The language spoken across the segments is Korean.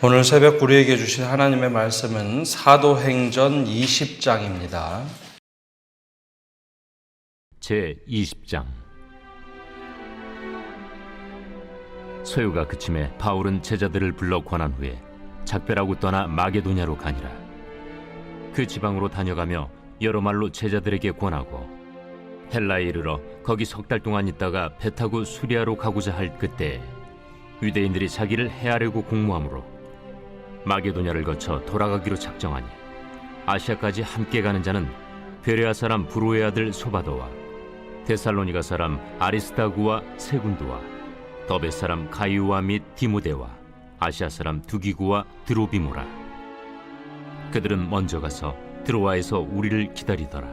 오늘 새벽 우리에게 주신 하나님의 말씀은 사도행전 20장입니다. 제20장. 소요가 그침에 바울은 제자들을 불러 권한 후에 작별하고 떠나 마게도냐로 가니라. 그 지방으로 다녀가며 여러 말로 제자들에게 권하고 헬라에 이르러 거기 석 달 동안 있다가 배 타고 수리아로 가고자 할 그때 유대인들이 자기를 해하려고 공모하므로 마게도냐를 거쳐 돌아가기로 작정하니 아시아까지 함께 가는 자는 베레아 사람 브로의 아들 소바도와 데살로니가 사람 아리스다구와 세군도와 더베 사람 가이오와 및 디모데와 아시아 사람 두기구와 드로비모라. 그들은 먼저 가서 드로아에서 우리를 기다리더라.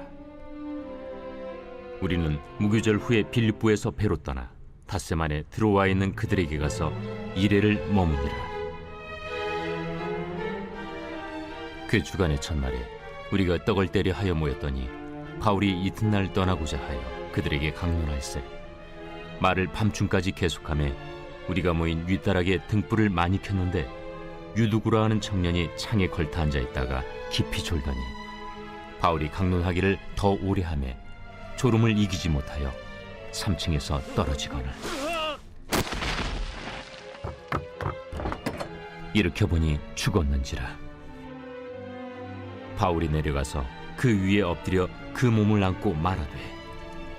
우리는 무교절 후에 빌립보에서 배로 떠나 닷새 만에 드로아에 있는 그들에게 가서 이레를 머무니라. 그 주간의 첫날에 우리가 떡을 때려 하여 모였더니 바울이 이튿날 떠나고자 하여 그들에게 강론할세 말을 밤중까지 계속하며 우리가 모인 윗다락에 등불을 많이 켰는데 유두구라 하는 청년이 창에 걸터 앉아있다가 깊이 졸더니 바울이 강론하기를 더 오래 하며 졸음을 이기지 못하여 3층에서 떨어지거늘 일으켜 보니 죽었는지라. 바울이 내려가서 그 위에 엎드려 그 몸을 안고 말하되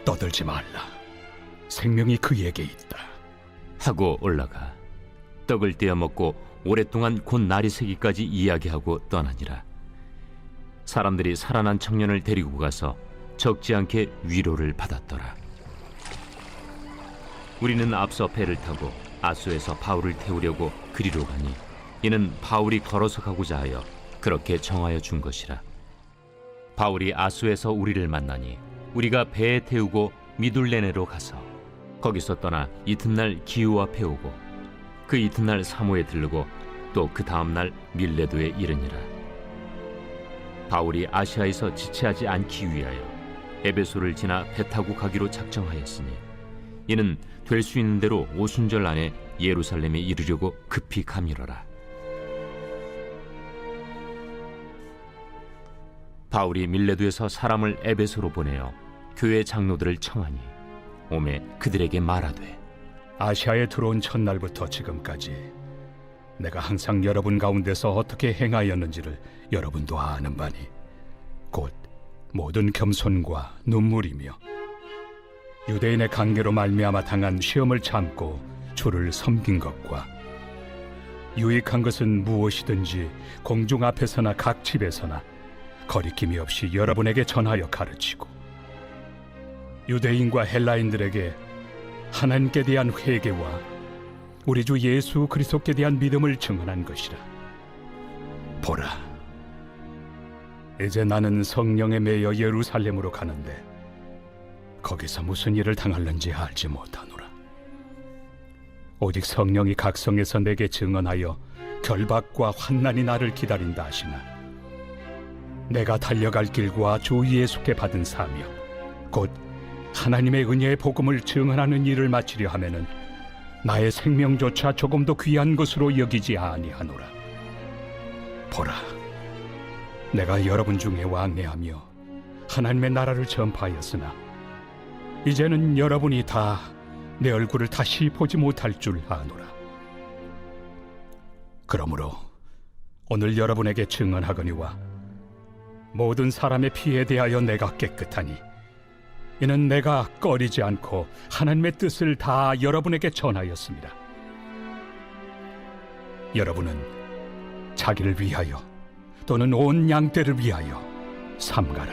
떠들지 말라. 생명이 그에게 있다. 하고 올라가 떡을 떼어 먹고 오랫동안 곧 날이 새기까지 이야기하고 떠나니라. 사람들이 살아난 청년을 데리고 가서 적지 않게 위로를 받았더라. 우리는 앞서 배를 타고 아소에서 바울을 태우려고 그리로 가니 이는 바울이 걸어서 가고자 하여 그렇게 정하여 준 것이라. 바울이 아소에서 우리를 만나니 우리가 배에 태우고 미둘레네로 가서 거기서 떠나 이튿날 기후 앞에 오고 그 이튿날 사모에 들르고 또 그 다음날 밀레도에 이르니라. 바울이 아시아에서 지체하지 않기 위하여 에베소를 지나 배 타고 가기로 작정하였으니 이는 될 수 있는 대로 오순절 안에 예루살렘에 이르려고 급히 가밀어라. 바울이 밀레도에서 사람을 에베소로 보내어 교회 장로들을 청하니 오매 그들에게 말하되 아시아에 들어온 첫날부터 지금까지 내가 항상 여러분 가운데서 어떻게 행하였는지를 여러분도 아는 바니 곧 모든 겸손과 눈물이며 유대인의 관계로 말미암아 당한 시험을 참고 주를 섬긴 것과 유익한 것은 무엇이든지 공중 앞에서나 각 집에서나 거리낌이 없이 여러분에게 전하여 가르치고 유대인과 헬라인들에게 하나님께 대한 회개와 우리 주 예수 그리스도께 대한 믿음을 증언한 것이라. 보라, 이제 나는 성령에 매여 예루살렘으로 가는데 거기서 무슨 일을 당할는지 알지 못하노라. 오직 성령이 각성에서 내게 증언하여 결박과 환난이 나를 기다린다 하시나 내가 달려갈 길과 주 예수께 받은 사명 곧 하나님의 은혜의 복음을 증언하는 일을 마치려 하면은 나의 생명조차 조금도 귀한 것으로 여기지 아니하노라. 보라, 내가 여러분 중에 왕래하며 하나님의 나라를 전파하였으나 이제는 여러분이 다 내 얼굴을 다시 보지 못할 줄 아노라. 그러므로 오늘 여러분에게 증언하거니와 모든 사람의 피에 대하여 내가 깨끗하니 이는 내가 꺼리지 않고 하나님의 뜻을 다 여러분에게 전하였습니다. 여러분은 자기를 위하여 또는 온 양떼를 위하여 삼가라.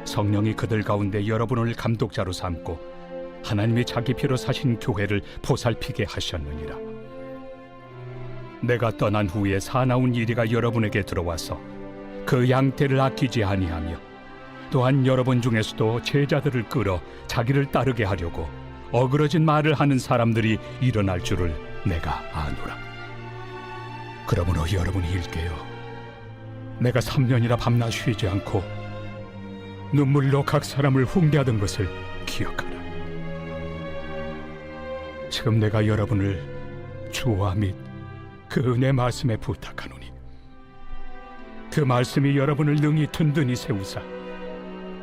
성령이 그들 가운데 여러분을 감독자로 삼고 하나님이 자기 피로 사신 교회를 보살피게 하셨느니라. 내가 떠난 후에 사나운 이리가 여러분에게 들어와서 그 양떼를 아끼지 아니하며 또한 여러분 중에서도 제자들을 끌어 자기를 따르게 하려고 어그러진 말을 하는 사람들이 일어날 줄을 내가 아노라. 그러므로 여러분이 일깨어 내가 3년이나 밤낮 쉬지 않고 눈물로 각 사람을 훈계하던 것을 기억하라. 지금 내가 여러분을 주와 및 그 은혜 말씀에 부탁하노니 그 말씀이 여러분을 능히 든든히 세우사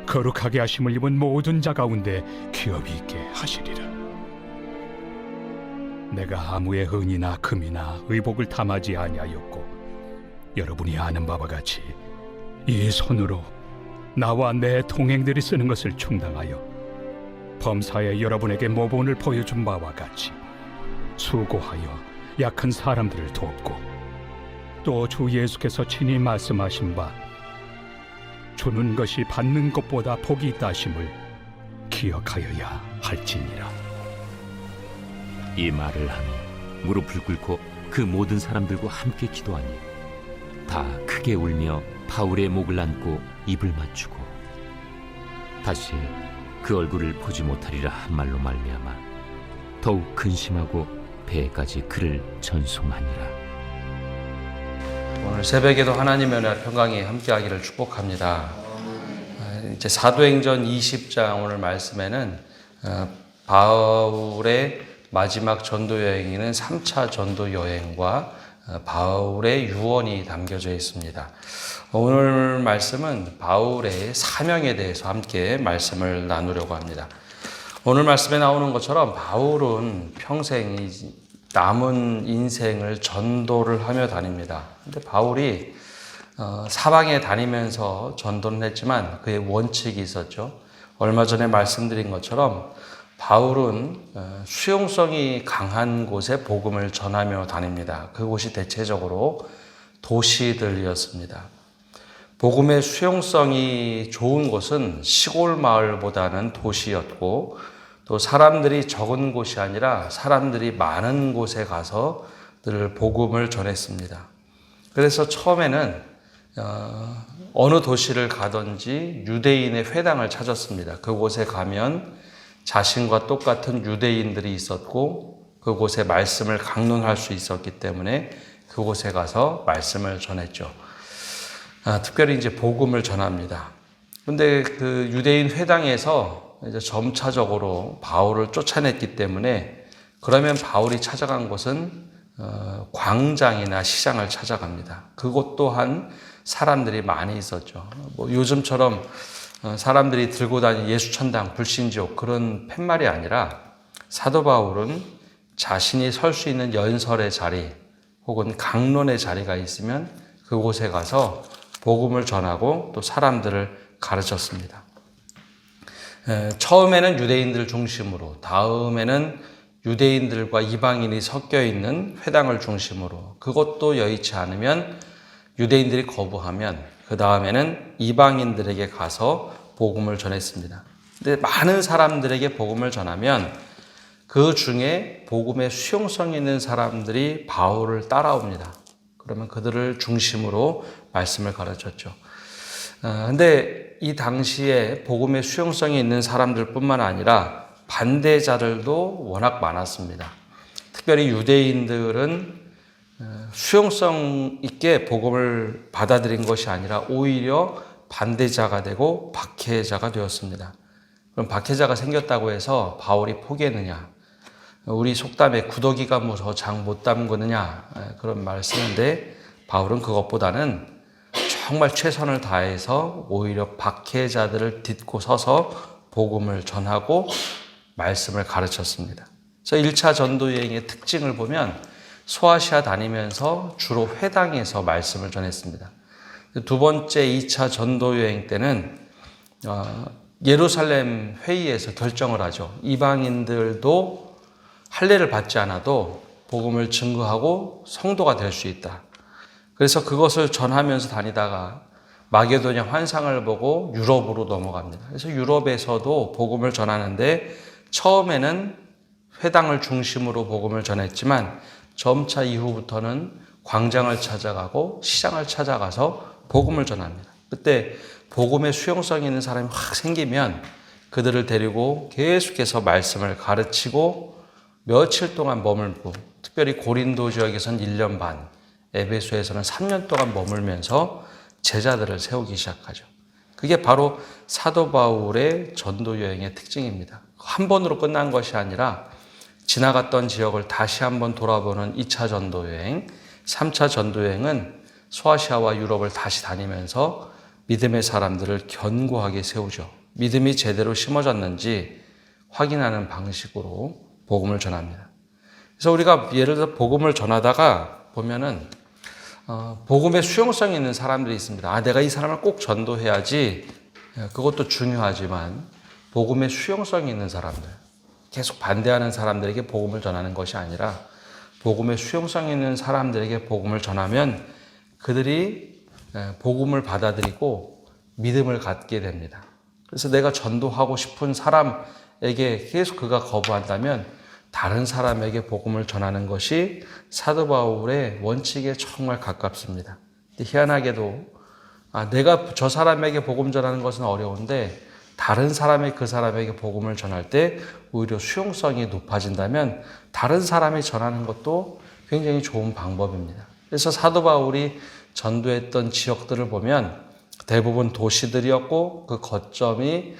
거룩하게 하심을 입은 모든 자 가운데 기업이 있게 하시리라. 내가 아무의 은이나 금이나 의복을 탐하지 아니하였고 여러분이 아는 바와 같이 이 손으로 나와 내 동행들이 쓰는 것을 충당하여 범사에 여러분에게 모본을 보여준 바와 같이 수고하여 약한 사람들을 돕고 또 주 예수께서 친히 말씀하신 바 주는 것이 받는 것보다 복이 있다 하심을 기억하여야 할지니라. 이 말을 하며 무릎을 꿇고 그 모든 사람들과 함께 기도하니 다 크게 울며 바울의 목을 안고 입을 맞추고 다시 그 얼굴을 보지 못하리라 한 말로 말미암아 더욱 근심하고 배에까지 그를 전송하니라. 오늘 새벽에도 하나님의 은혜와 평강이 함께하기를 축복합니다. 이제 사도행전 20장 오늘 말씀에는 바울의 마지막 전도 여행이는 3차 전도 여행과 바울의 유언이 담겨져 있습니다. 오늘 말씀은 바울의 사명에 대해서 함께 말씀을 나누려고 합니다. 오늘 말씀에 나오는 것처럼 바울은 평생 남은 인생을 전도를 하며 다닙니다. 근데 바울이 사방에 다니면서 전도는 했지만 그의 원칙이 있었죠. 얼마 전에 말씀드린 것처럼 바울은 수용성이 강한 곳에 복음을 전하며 다닙니다. 그곳이 대체적으로 도시들이었습니다. 복음의 수용성이 좋은 곳은 시골 마을보다는 도시였고 또 사람들이 적은 곳이 아니라 사람들이 많은 곳에 가서 늘 복음을 전했습니다. 그래서 처음에는 어느 도시를 가든지 유대인의 회당을 찾았습니다. 그곳에 가면 자신과 똑같은 유대인들이 있었고 그곳에 말씀을 강론할 수 있었기 때문에 그곳에 가서 말씀을 전했죠. 특별히 이제 복음을 전합니다. 그런데 그 유대인 회당에서 이제 점차적으로 바울을 쫓아냈기 때문에 그러면 바울이 찾아간 곳은 광장이나 시장을 찾아갑니다. 그곳 또한 사람들이 많이 있었죠. 뭐 요즘처럼 사람들이 들고 다니는 예수천당, 불신지옥 그런 팻말이 아니라 사도 바울은 자신이 설 수 있는 연설의 자리 혹은 강론의 자리가 있으면 그곳에 가서 복음을 전하고 또 사람들을 가르쳤습니다. 처음에는 유대인들 중심으로, 다음에는 유대인들과 이방인이 섞여 있는 회당을 중심으로, 그것도 여의치 않으면 유대인들이 거부하면 그 다음에는 이방인들에게 가서 복음을 전했습니다. 근데 많은 사람들에게 복음을 전하면 그 중에 복음의 수용성 있는 사람들이 바울을 따라옵니다. 그러면 그들을 중심으로 말씀을 가르쳤죠. 근데 이 당시에 복음의 수용성이 있는 사람들뿐만 아니라 반대자들도 워낙 많았습니다. 특별히 유대인들은 수용성 있게 복음을 받아들인 것이 아니라 오히려 반대자가 되고 박해자가 되었습니다. 그럼 박해자가 생겼다고 해서 바울이 포기했느냐? 우리 속담에 구더기가 무서 장 못 담그느냐? 그런 말을 쓰는데 바울은 그것보다는 정말 최선을 다해서 오히려 박해자들을 딛고 서서 복음을 전하고 말씀을 가르쳤습니다. 그래서 1차 전도 여행의 특징을 보면 소아시아 다니면서 주로 회당에서 말씀을 전했습니다. 두 번째 2차 전도 여행 때는 예루살렘 회의에서 결정을 하죠. 이방인들도 할례를 받지 않아도 복음을 증거하고 성도가 될 수 있다. 그래서 그것을 전하면서 다니다가 마게도냐 환상을 보고 유럽으로 넘어갑니다. 그래서 유럽에서도 복음을 전하는데 처음에는 회당을 중심으로 복음을 전했지만 점차 이후부터는 광장을 찾아가고 시장을 찾아가서 복음을 전합니다. 그때 복음의 수용성이 있는 사람이 확 생기면 그들을 데리고 계속해서 말씀을 가르치고 며칠 동안 머물고, 특별히 고린도 지역에서는 1년 반, 에베소에서는 3년 동안 머물면서 제자들을 세우기 시작하죠. 그게 바로 사도 바울의 전도 여행의 특징입니다. 한 번으로 끝난 것이 아니라 지나갔던 지역을 다시 한번 돌아보는 2차 전도 여행, 3차 전도 여행은 소아시아와 유럽을 다시 다니면서 믿음의 사람들을 견고하게 세우죠. 믿음이 제대로 심어졌는지 확인하는 방식으로 복음을 전합니다. 그래서 우리가 예를 들어 복음을 전하다가 보면은 복음의 수용성이 있는 사람들이 있습니다. 내가 이 사람을 꼭 전도해야지. 그것도 중요하지만 복음의 수용성이 있는 사람들, 계속 반대하는 사람들에게 복음을 전하는 것이 아니라 복음의 수용성이 있는 사람들에게 복음을 전하면 그들이 복음을 받아들이고 믿음을 갖게 됩니다. 그래서 내가 전도하고 싶은 사람에게 계속 그가 거부한다면 다른 사람에게 복음을 전하는 것이 사도 바울의 원칙에 정말 가깝습니다. 희한하게도 내가 저 사람에게 복음 전하는 것은 어려운데 다른 사람이 그 사람에게 복음을 전할 때 오히려 수용성이 높아진다면 다른 사람이 전하는 것도 굉장히 좋은 방법입니다. 그래서 사도 바울이 전도했던 지역들을 보면 대부분 도시들이었고 그 거점이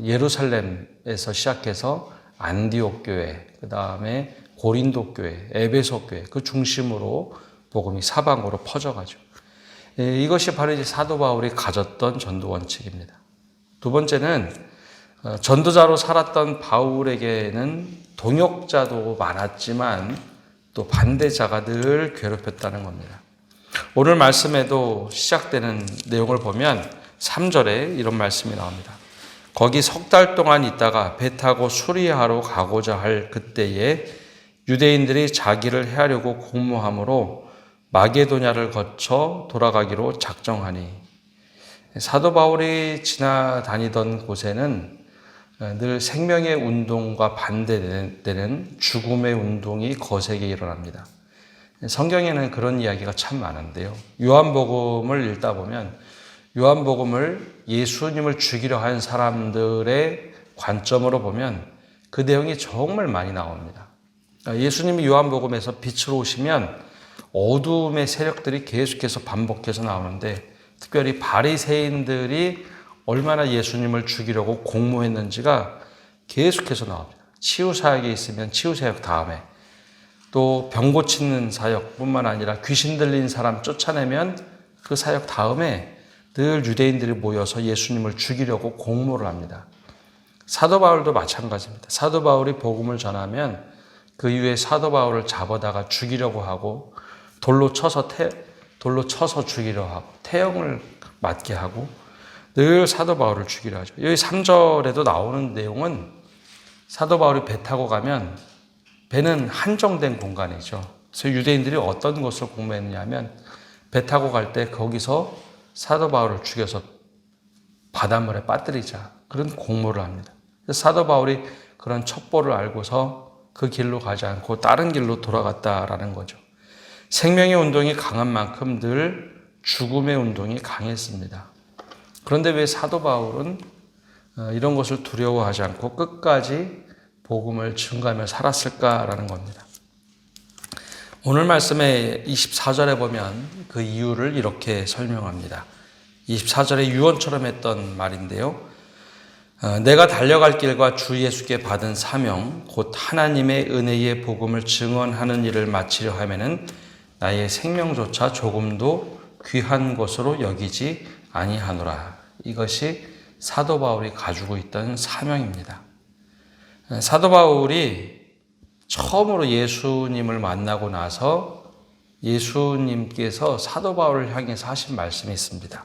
예루살렘에서 시작해서 안디옥 교회, 그 다음에 고린도 교회, 에베소 교회 그 중심으로 복음이 사방으로 퍼져가죠. 이것이 바로 이제 사도 바울이 가졌던 전도 원칙입니다. 두 번째는 전도자로 살았던 바울에게는 동역자도 많았지만 또 반대자가 늘 괴롭혔다는 겁니다. 오늘 말씀에도 시작되는 내용을 보면 3절에 이런 말씀이 나옵니다. 거기 석 달 동안 있다가 배 타고 수리하러 가고자 할 그때에 유대인들이 자기를 해하려고 공모함으로 마게도냐를 거쳐 돌아가기로 작정하니. 사도 바울이 지나다니던 곳에는 늘 생명의 운동과 반대되는 죽음의 운동이 거세게 일어납니다. 성경에는 그런 이야기가 참 많은데요. 요한복음을 읽다 보면 요한복음을 예수님을 죽이려 한 사람들의 관점으로 보면 그 내용이 정말 많이 나옵니다. 예수님이 요한복음에서 빛으로 오시면 어둠의 세력들이 계속해서 반복해서 나오는데 특별히 바리새인들이 얼마나 예수님을 죽이려고 공모했는지가 계속해서 나옵니다. 치유 사역에 있으면 치유 사역 다음에 또 병 고치는 사역뿐만 아니라 귀신 들린 사람 쫓아내면 그 사역 다음에 늘 유대인들이 모여서 예수님을 죽이려고 공모를 합니다. 사도 바울도 마찬가지입니다. 사도 바울이 복음을 전하면 그 이후에 사도 바울을 잡아다가 죽이려고 하고 돌로 쳐서 죽이려 하고 태형을 맞게 하고 늘 사도 바울을 죽이려 하죠. 여기 3절에도 나오는 내용은 사도 바울이 배 타고 가면 배는 한정된 공간이죠. 그래서 유대인들이 어떤 것을 공모했느냐 하면 배 타고 갈 때 거기서 사도 바울을 죽여서 바닷물에 빠뜨리자 그런 공모를 합니다. 그래서 사도 바울이 그런 첩보를 알고서 그 길로 가지 않고 다른 길로 돌아갔다라는 거죠. 생명의 운동이 강한 만큼 늘 죽음의 운동이 강했습니다. 그런데 왜 사도 바울은 이런 것을 두려워하지 않고 끝까지 복음을 증거하며 살았을까라는 겁니다. 오늘 말씀의 24절에 보면 그 이유를 이렇게 설명합니다. 24절에 유언처럼 했던 말인데요. 내가 달려갈 길과 주 예수께 받은 사명 곧 하나님의 은혜의 복음을 증언하는 일을 마치려 하면은 나의 생명조차 조금도 귀한 것으로 여기지 아니하노라. 이것이 사도 바울이 가지고 있던 사명입니다. 사도 바울이 처음으로 예수님을 만나고 나서 예수님께서 사도 바울을 향해서 하신 말씀이 있습니다.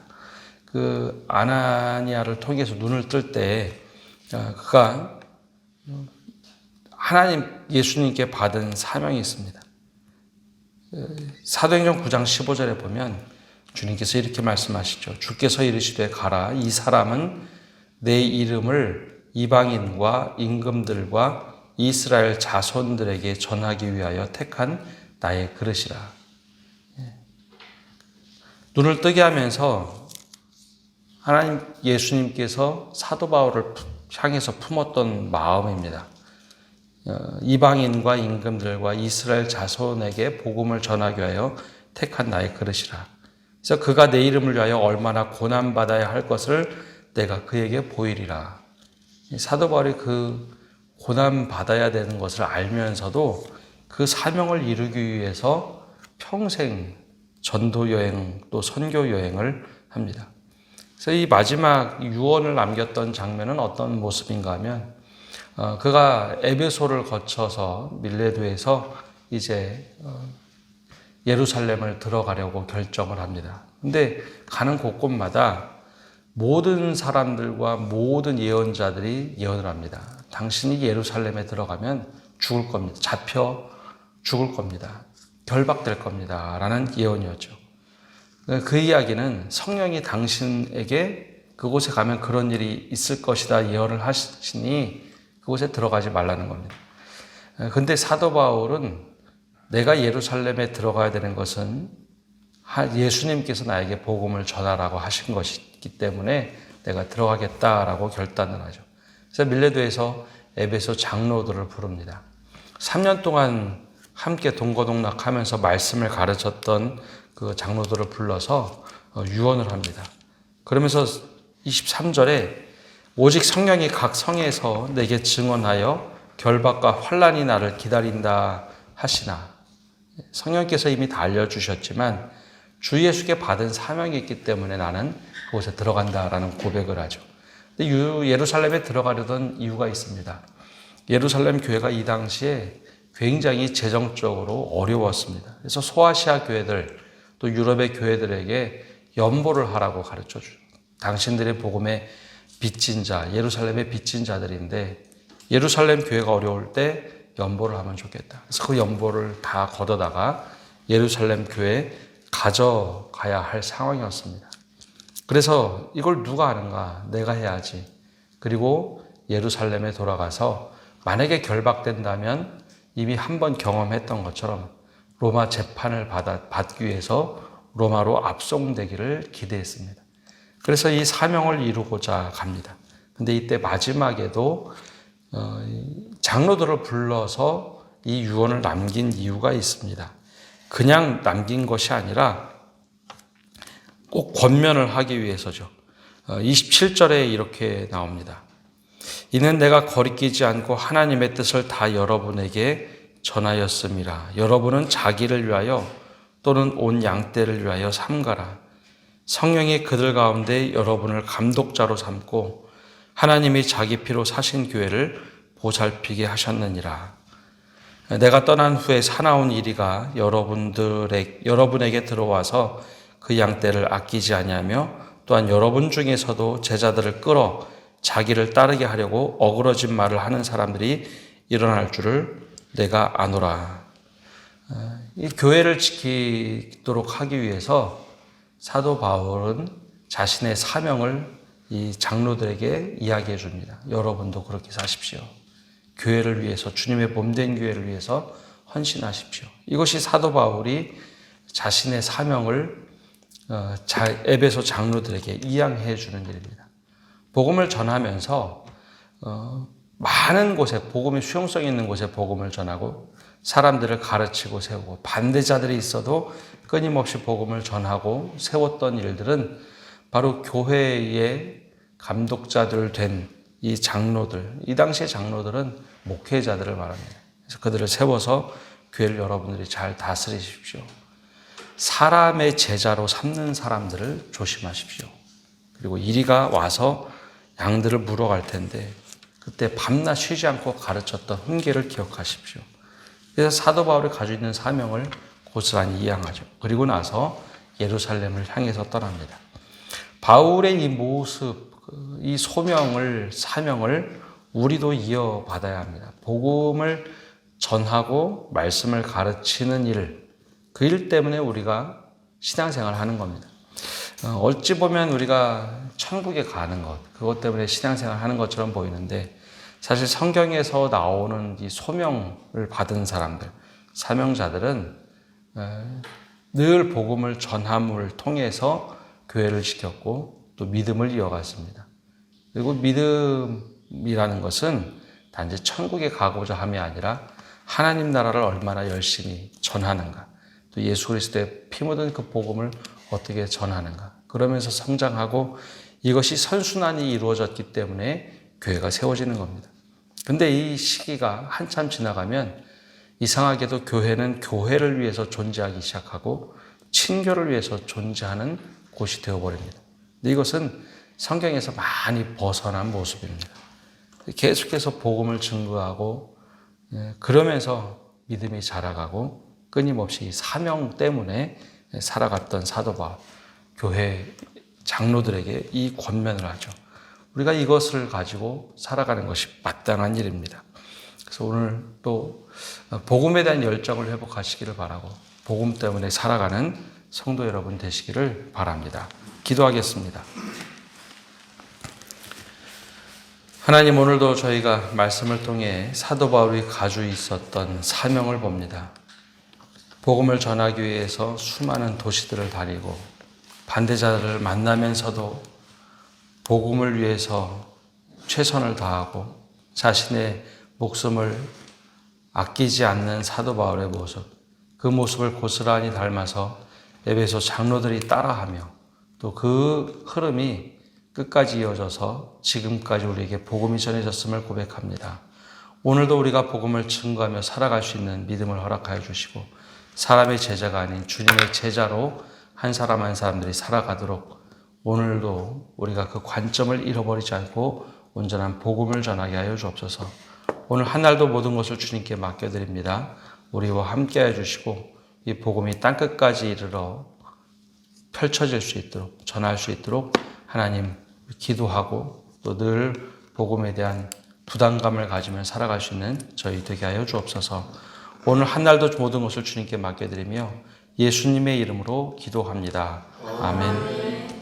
그 아나니아를 통해서 눈을 뜰 때 그가 하나님 예수님께 받은 사명이 있습니다. 사도행전 9장 15절에 보면 주님께서 이렇게 말씀하시죠. 주께서 이르시되 가라. 이 사람은 내 이름을 이방인과 임금들과 이스라엘 자손들에게 전하기 위하여 택한 나의 그릇이라. 눈을 뜨게 하면서 하나님 예수님께서 사도 바울을 향해서 품었던 마음입니다. 이방인과 임금들과 이스라엘 자손에게 복음을 전하기 위하여 택한 나의 그릇이라. 그래서 그가 내 이름을 위하여 얼마나 고난받아야 할 것을 내가 그에게 보이리라. 사도 바울이 그 고난받아야 되는 것을 알면서도 그 사명을 이루기 위해서 평생 전도 여행 또 선교 여행을 합니다. 그래서 이 마지막 유언을 남겼던 장면은 어떤 모습인가 하면 그가 에베소를 거쳐서 밀레도에서 이제 예루살렘을 들어가려고 결정을 합니다. 근데 가는 곳곳마다 모든 사람들과 모든 예언자들이 예언을 합니다. 당신이 예루살렘에 들어가면 죽을 겁니다. 잡혀 죽을 겁니다. 결박될 겁니다. 라는 예언이었죠. 그 이야기는 성령이 당신에게 그곳에 가면 그런 일이 있을 것이다 예언을 하시니 그곳에 들어가지 말라는 겁니다. 근데 사도 바울은 내가 예루살렘에 들어가야 되는 것은 예수님께서 나에게 복음을 전하라고 하신 것이기 때문에 내가 들어가겠다라고 결단을 하죠. 그래서 밀레도에서 에베소 장로들을 부릅니다. 3년 동안 함께 동거동락하면서 말씀을 가르쳤던 그 장로들을 불러서 유언을 합니다. 그러면서 23절에 오직 성령이 각 성에서 내게 증언하여 결박과 환난이 나를 기다린다 하시나. 성령께서 이미 다 알려주셨지만 주 예수께 받은 사명이 있기 때문에 나는 그곳에 들어간다라는 고백을 하죠. 근데 예루살렘에 들어가려던 이유가 있습니다. 예루살렘 교회가 이 당시에 굉장히 재정적으로 어려웠습니다. 그래서 소아시아 교회들 또 유럽의 교회들에게 연보를 하라고 가르쳐주죠. 당신들의 복음에 빚진 자, 예루살렘의 빚진 자들인데 예루살렘 교회가 어려울 때 연보를 하면 좋겠다. 그래서 그 연보를 다 걷어다가 예루살렘 교회에 가져가야 할 상황이었습니다. 그래서 이걸 누가 하는가? 내가 해야지. 그리고 예루살렘에 돌아가서 만약에 결박된다면 이미 한번 경험했던 것처럼 로마 재판을 받기 위해서 로마로 압송되기를 기대했습니다. 그래서 이 사명을 이루고자 갑니다. 근데 이때 마지막에도 장로들을 불러서 이 유언을 남긴 이유가 있습니다. 그냥 남긴 것이 아니라 꼭 권면을 하기 위해서죠. 27절에 이렇게 나옵니다. 이는 내가 거리끼지 않고 하나님의 뜻을 다 여러분에게 전하였음이라. 여러분은 자기를 위하여 또는 온 양떼를 위하여 삼가라. 성령이 그들 가운데 여러분을 감독자로 삼고 하나님이 자기 피로 사신 교회를 보살피게 하셨느니라. 내가 떠난 후에 사나운 이리가 여러분에게 들어와서 그 양떼를 아끼지 아니하며 또한 여러분 중에서도 제자들을 끌어 자기를 따르게 하려고 어그러진 말을 하는 사람들이 일어날 줄을 내가 아노라. 이 교회를 지키도록 하기 위해서 사도 바울은 자신의 사명을 이 장로들에게 이야기해 줍니다. 여러분도 그렇게 사십시오. 교회를 위해서, 주님의 몸된 교회를 위해서 헌신하십시오. 이것이 사도 바울이 자신의 사명을 에베소 장로들에게 이양해 주는 일입니다. 복음을 전하면서 많은 곳에, 복음의 수용성 있는 곳에 복음을 전하고 사람들을 가르치고 세우고 반대자들이 있어도 끊임없이 복음을 전하고 세웠던 일들은 바로 교회의 감독자들 된 이 장로들, 이 당시의 장로들은 목회자들을 말합니다. 그래서 그들을 세워서 교회를 여러분들이 잘 다스리십시오. 사람의 제자로 삼는 사람들을 조심하십시오. 그리고 이리가 와서 양들을 물어갈 텐데 그때 밤낮 쉬지 않고 가르쳤던 훈계를 기억하십시오. 그래서 사도 바울이 가지고 있는 사명을 고스란히 이양하죠. 그리고 나서 예루살렘을 향해서 떠납니다. 바울의 이 모습, 이 소명을, 사명을 우리도 이어받아야 합니다. 복음을 전하고 말씀을 가르치는 일, 그 일 때문에 우리가 신앙생활을 하는 겁니다. 어찌 보면 우리가 천국에 가는 것, 그것 때문에 신앙생활을 하는 것처럼 보이는데 사실 성경에서 나오는 이 소명을 받은 사람들, 사명자들은 늘 복음을 전함을 통해서 교회를 지켰고 또 믿음을 이어갔습니다. 그리고 믿음이라는 것은 단지 천국에 가고자 함이 아니라 하나님 나라를 얼마나 열심히 전하는가, 또 예수 그리스도의 피 묻은 그 복음을 어떻게 전하는가, 그러면서 성장하고 이것이 선순환이 이루어졌기 때문에 교회가 세워지는 겁니다. 근데 이 시기가 한참 지나가면 이상하게도 교회는 교회를 위해서 존재하기 시작하고 친교를 위해서 존재하는 곳이 되어버립니다. 근데 이것은 성경에서 많이 벗어난 모습입니다. 계속해서 복음을 증거하고 그러면서 믿음이 자라가고 끊임없이 사명 때문에 살아갔던 사도 바울, 교회 장로들에게 이 권면을 하죠. 우리가 이것을 가지고 살아가는 것이 마땅한 일입니다. 그래서 오늘 또 복음에 대한 열정을 회복하시기를 바라고 복음 때문에 살아가는 성도 여러분 되시기를 바랍니다. 기도하겠습니다. 하나님, 오늘도 저희가 말씀을 통해 사도 바울이 가지고 있었던 사명을 봅니다. 복음을 전하기 위해서 수많은 도시들을 다니고 반대자들을 만나면서도 복음을 위해서 최선을 다하고 자신의 목숨을 아끼지 않는 사도 바울의 모습, 그 모습을 고스란히 닮아서 에베소 장로들이 따라하며 또 그 흐름이 끝까지 이어져서 지금까지 우리에게 복음이 전해졌음을 고백합니다. 오늘도 우리가 복음을 증거하며 살아갈 수 있는 믿음을 허락하여 주시고 사람의 제자가 아닌 주님의 제자로 한 사람 한 사람들이 살아가도록 오늘도 우리가 그 관점을 잃어버리지 않고 온전한 복음을 전하게 하여 주옵소서. 오늘 한 날도 모든 것을 주님께 맡겨드립니다. 우리와 함께 해주시고 이 복음이 땅끝까지 이르러 펼쳐질 수 있도록 전할 수 있도록 하나님 기도하고 또 늘 복음에 대한 부담감을 가지며 살아갈 수 있는 저희 되게 하여 주옵소서. 오늘 한 날도 모든 것을 주님께 맡겨드리며 예수님의 이름으로 기도합니다. 아멘.